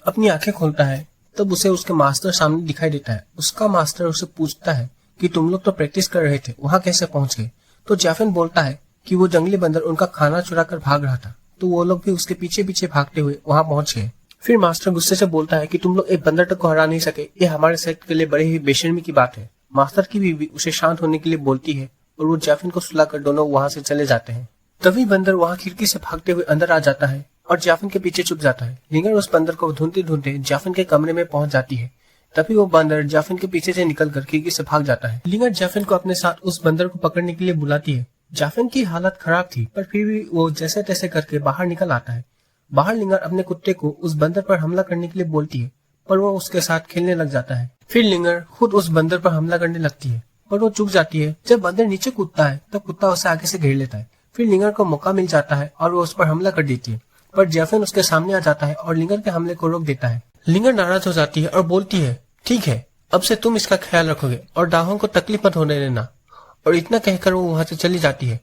अपनी आंखें खोलता है तब उसे उसके मास्टर सामने दिखाई देता है। उसका मास्टर उसे पूछता है कि तुम लोग तो प्रैक्टिस कर रहे थे, वहाँ कैसे पहुंच गए? तो जाफिन बोलता है कि वो जंगली बंदर उनका खाना चुरा कर भाग रहा था, तो वो लोग भी उसके पीछे पीछे भागते हुए वहाँ पहुंच गए। फिर मास्टर गुस्से से बोलता है कि तुम लोग एक बंदर तक को हरा नहीं सके, ये हमारे सेक्ट के लिए बड़े ही बेशर्मी की बात है। मास्टर की बीवी उसे शांत होने के लिए बोलती है और वो जाफिन को सुलाकर दोनों वहाँ से चले जाते हैं। तभी बंदर वहाँ खिड़की से भागते हुए अंदर आ जाता है और जाफिन के पीछे छुप जाता है। लिंगर उस बंदर को ढूंढते ढूंढते जाफिन के कमरे में पहुंच जाती है। तभी वो बंदर जाफिन के पीछे से निकलकर खिड़की से भाग जाता है। लिंगर जाफिन को अपने साथ उस बंदर को पकड़ने के लिए बुलाती है। जाफिन की हालत खराब थी, पर फिर भी वो जैसे तैसे करके बाहर निकल आता है। बाहर लिंगर अपने कुत्ते को उस बंदर पर हमला करने के लिए बोलती है, पर वो उसके साथ खेलने लग जाता है। फिर लिंगर खुद उस बंदर पर हमला करने लगती है, पर वो चूक जाती है। जब बंदर नीचे कूदता है तब कुत्ता उसे आगे से घेर लेता है। फिर लिंगर को मौका मिल जाता है और वो उस पर हमला कर देती है, पर जाफिन उसके सामने आ जाता है और लिंगर के हमले को रोक देता है। लिंगर नाराज हो जाती है और बोलती है, ठीक है, अब से तुम इसका ख्याल रखोगे और दाहों को तकलीफ मत होने देना। और इतना कहकर वो वहाँ से चली जाती है।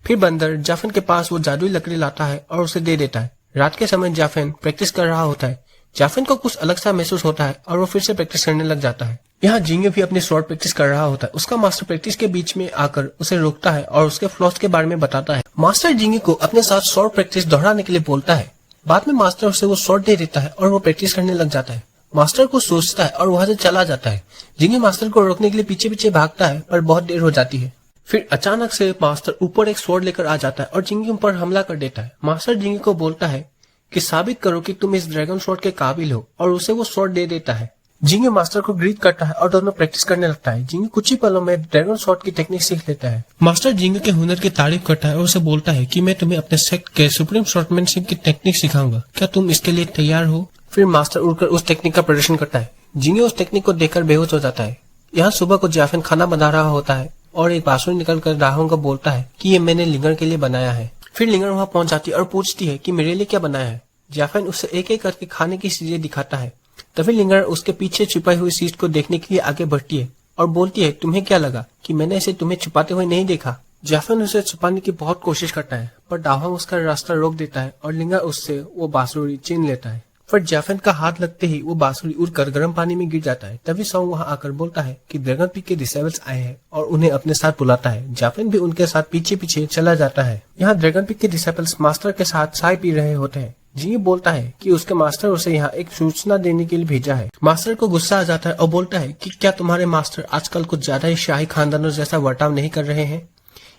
फिर बंदर जाफिन के पास वो जादुई लकड़ी लाता है और उसे दे देता है। रात के समय जाफिन प्रैक्टिस कर रहा होता है। जाफिन को कुछ अलग सा महसूस होता है और वो फिर से प्रैक्टिस करने लग जाता है। यहाँ जिंगे भी अपनी स्वॉर्ड प्रैक्टिस कर रहा होता है। उसका मास्टर प्रैक्टिस के बीच में आकर उसे रोकता है और उसके फ्लॉस के बारे में बताता है। मास्टर जिंगे को अपने साथ स्वॉर्ड प्रैक्टिस दोहराने के लिए बोलता है। बाद में मास्टर उसे वो स्वॉर्ड दे देता है और वो प्रैक्टिस करने लग जाता है। मास्टर को सोचता है और वहां से चला जाता है। जिंगे मास्टर को रोकने के लिए पीछे पीछे भागता है, पर बहुत देर हो जाती है। फिर अचानक से मास्टर ऊपर एक स्वॉर्ड लेकर आ जाता है और जिंगे पर हमला कर देता है। मास्टर जिंगे को बोलता है कि साबित करो कि तुम इस ड्रैगन स्वॉर्ड के काबिल हो, और उसे वो स्वॉर्ड दे देता है। जिंगे मास्टर को ग्रीट करता है और दोनों प्रैक्टिस करने लगता है। जिंगे कुछ ही पलों में ड्रैगन स्वॉर्ड की टेक्निक सीख लेता है। मास्टर जिंगे के हुनर की तारीफ करता है और उसे बोलता है कि मैं तुम्हें अपने सेक्ट के सुप्रीम स्वॉर्डमैनशिप की टेक्निक सिखाऊंगा, क्या तुम इसके लिए तैयार हो? फिर मास्टर उड़कर उस टेक्निक का प्रदर्शन करता है। जिंगे उस टेक्निक को देखकर बेहोश हो जाता है। यहाँ सुबह को जाफिन खाना बना रहा होता है और एक बांसुरी निकलकर दाहों को बोलता है कि ये मैंने लिंगर के लिए बनाया है। फिर लिंगर वहाँ पहुंच जाती है और पूछती है कि मेरे लिए क्या बनाया है। जाफिन उसे एक एक करके खाने की चीजें दिखाता है। तभी लिंगर उसके पीछे छुपाई हुई चीज को देखने के लिए आगे बढ़ती है और बोलती है, तुम्हें क्या लगा कि मैंने इसे तुम्हें छुपाते हुए नहीं देखा? जाफिन उसे छुपाने की बहुत कोशिश करता है, पर दाहों उसका रास्ता रोक देता है और लिंगर उससे वो बांसुरी छीन लेता है। पर जाफिन का हाथ लगते ही वो बांसुरी उड़कर गर्म पानी में गिर जाता है। तभी सॉन्ग वहाँ आकर बोलता है कि ड्रैगन पीक के डिसेबल्स आए हैं और उन्हें अपने साथ बुलाता है। जाफिन भी उनके साथ पीछे पीछे चला जाता है। यहाँ ड्रैगन पीक के डिसेबल्स मास्टर के साथ चाय पी रहे होते हैं। जिंगे बोलता है कि उसके मास्टर उसे यहाँ एक सूचना देने के लिए भेजा है। मास्टर को गुस्सा आ जाता है और बोलता है कि क्या तुम्हारे मास्टर आजकल कुछ ज्यादा ही शाही खानदानों जैसा वर्ताव नहीं कर रहे हैं?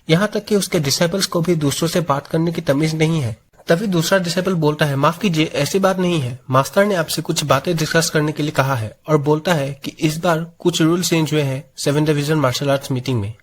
यहाँ तक कि उसके डिसेबल्स को भी दूसरों से बात करने की तमीज नहीं है। तभी दूसरा डिसेबल बोलता है, माफ कीजिए, ऐसी बात नहीं है। मास्टर ने आपसे कुछ बातें डिस्कस करने के लिए कहा है और बोलता है कि इस बार कुछ रूल चेंज हुए हैं 7th division martial arts meeting में।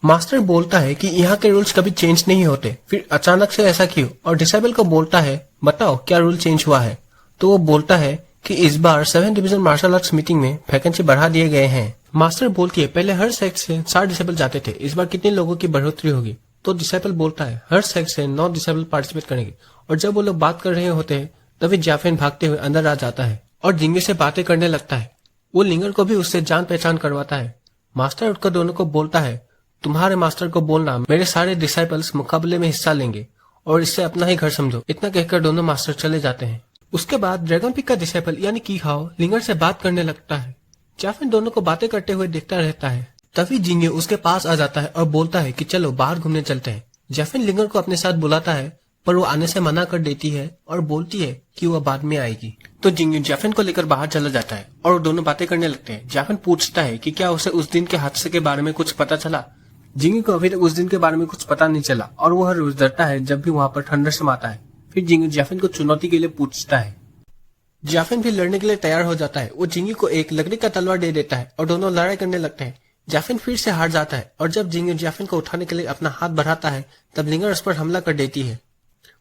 मास्टर बोलता है कि यहाँ के रूल्स कभी चेंज नहीं होते, फिर अचानक से ऐसा क्यों? और डिसेबल को बोलता है, बताओ क्या रूल चेंज हुआ है? तो वो बोलता है कि इस बार 7th division martial arts meeting में वैकेंसी बढ़ा दिए गए हैं। मास्टर बोलती है, पहले हर सेक्ट से 4 डिसेबल जाते थे, इस बार कितने लोगों की बढ़ोतरी होगी? तो डिसेबल बोलता है, हर सेक्ट से 9 डिसेबल पार्टिसिपेट करेंगे। और जब वो लोग बात कर रहे होते हैं तभी जाफिन भागते हुए अंदर आ जाता है और जिंगे से बातें करने लगता है। वो लिंगर को भी उससे जान पहचान करवाता है। मास्टर उठकर दोनों को बोलता है, तुम्हारे मास्टर को बोलना मेरे सारे डिसाइपल्स मुकाबले में हिस्सा लेंगे और इससे अपना ही घर समझो। इतना कहकर दोनों मास्टर चले जाते हैं। उसके बाद ड्रैगन पीक का डिसाइपल यानी की हाओ लिंगर से बात करने लगता है। जाफिन दोनों को बातें करते हुए देखता रहता है। तभी जिंगे उसके पास आ जाता है और बोलता है कि चलो बाहर घूमने चलते हैं। जाफिन लिंगर को अपने साथ बुलाता है, पर वो आने से मना कर देती है और बोलती है कि वह बाद में आएगी। तो जिंगे जाफिन को लेकर बाहर चला जाता है और वो दोनों बातें करने लगते हैं। जाफिन पूछता है कि क्या उसे उस दिन के हादसे के बारे में कुछ पता चला। जिंगे को अभी तक उस दिन के बारे में कुछ पता नहीं चला और वो हर रोज डरता है जब भी वहाँ पर थंडरस्टॉर्म आता है। फिर जिंगे जाफिन को चुनौती के लिए पूछता है। जाफिन भी लड़ने के लिए तैयार हो जाता है। वो जिंगे को एक लकड़ी का तलवार दे देता है और दोनों लड़ाई करने लगते हैं। जाफिन फिर से हार जाता है और जब जिंगे जाफिन को उठाने के लिए अपना हाथ बढ़ाता है तब लिंगर उस पर हमला कर देती है।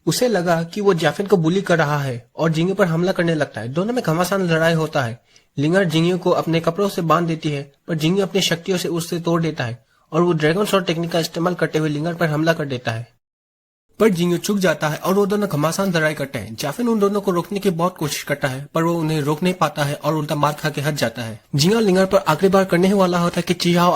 उसे लगा कि वो जाफिन को बुली कर रहा है और जिंगे पर हमला करने लगता है। दोनों में घमासान लड़ाई होता है। लिंगर जिंगे को अपने कपड़ों से बांध देती है, पर जिंगे अपनी शक्तियों से उससे तोड़ देता है और वो ड्रैगन स्वॉर्ड टेक्निक का इस्तेमाल करते हुए लिंगर पर हमला कर देता है। पर जिंगे चुक जाता है और वो दोनों घमासान लड़ाई करते हैं। जाफिन उन दोनों को रोकने की बहुत कोशिश करता है, पर वो उन्हें रोक नहीं पाता है और उल्टा मार खा के हट जाता है। जिंगा लिंगर पर आखिरी बार करने ही वाला होता है कि चिहाओ